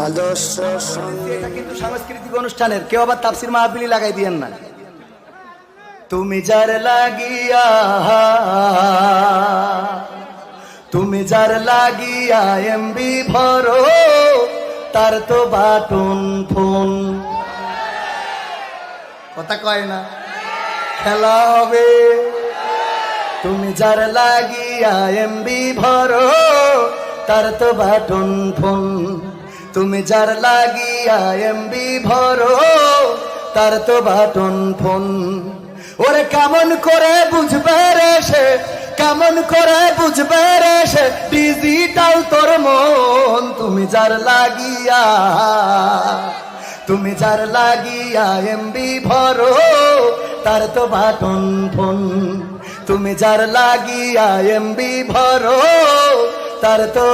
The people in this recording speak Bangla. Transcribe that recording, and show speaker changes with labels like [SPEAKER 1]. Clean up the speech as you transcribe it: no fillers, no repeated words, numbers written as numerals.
[SPEAKER 1] আদর্শ
[SPEAKER 2] এটা কিন্তু সাংস্কৃতিক অনুষ্ঠানের, কেউ আবার তাফসির মাহফিলি লাগাই দিয়েন না। তুমি যার লাগিয়া, তুমি যার লাগিয়া এমবি ভরো, তার তো বাটন ফোন। কথা কয় না, খেলা হবে। তুমি যার লাগিয়া এমবি ভরো, তার তো বাটন ফোন। তুমি যার লাগিয়া এমবি ভরো, তার তো বাটন ফোন। ওরে কেমন করে বুঝবে রে সে, কেমন করে বুঝবে রে সে ডিজিটাল তোর মন। তুমি যার লাগিয়া, তুমি যার লাগিয়া এমবি ভরো, তার তো বাটন ফোন। তুমি যার লাগিয়া এমবি ভরো, তার তো